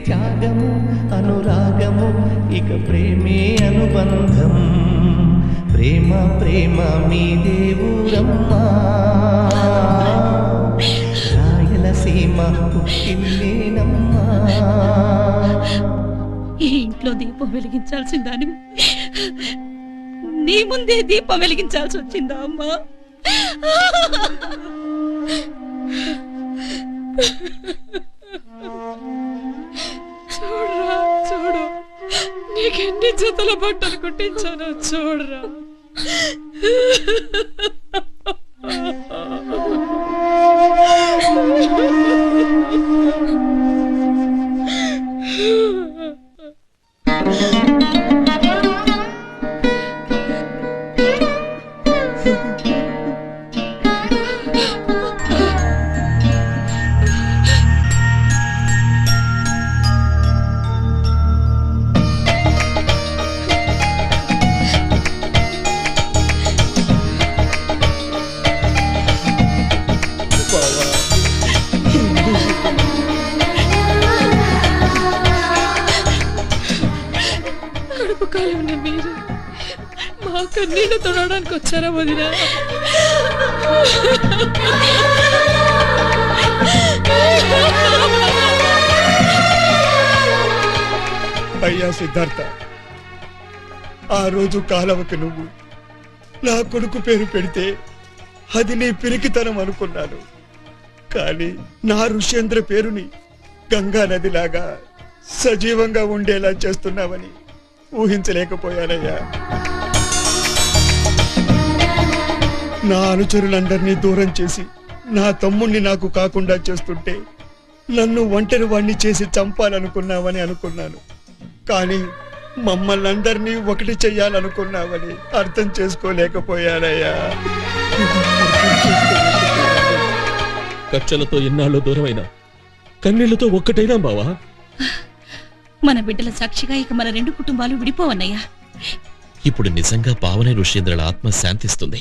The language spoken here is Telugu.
త్యాగము అనురాగము ఇక ప్రేమే అనుబంధం ప్రేమ ప్రేమ మీ దేవురమ్మా రాయలసీమ పుట్టిల్లేనమ్మా. ఈ ఇంట్లో దీపం వెలిగించాల్సిందాని నీ ముందే దీపం వెలిగించాల్సి వచ్చిందా అమ్మా? చూడరా చూడు, నీకెన్ని జతల బట్టలు కుట్టించానో చూడరా. కడుపు కాలంలో మీరు మా కన్నీళ్ళు తొడవడానికి వచ్చారా వదినా? అయ్యా సిద్ధార్థ, ఆ రోజు కాలవకి నువ్వు నా కొడుకు పేరు పెడితే అది నీ పిరికితనం అనుకున్నాను. కానీ నా ఋష్యేంద్ర పేరుని గంగా నదిలాగా సజీవంగా ఉండేలా చేస్తున్నావని ఊహించలేకపోయానయ్యా. నా అనుచరులందరినీ దూరం చేసి నా తమ్ముణ్ణి నాకు కాకుండా చేస్తుంటే నన్ను ఒంటరి వాణ్ణి చేసి చంపాలనుకున్నావని అనుకున్నాను. కానీ మమ్మల్ని అందరినీ ఒకటి చెయ్యాలనుకున్నావని అర్థం చేసుకోలేకపోయానయ్యా. కక్షలతో ఎన్నాళ్ళు దూరమైనా కన్నీళ్లతో ఒక్కటైనా బావా. మన బిడ్డల సాక్షిగా ఇక మన రెండు కుటుంబాలు విడిపోవన్నయ్యా. ఇప్పుడు నిజంగా పావని ఋషేంద్రుల ఆత్మ శాంతిస్తుంది.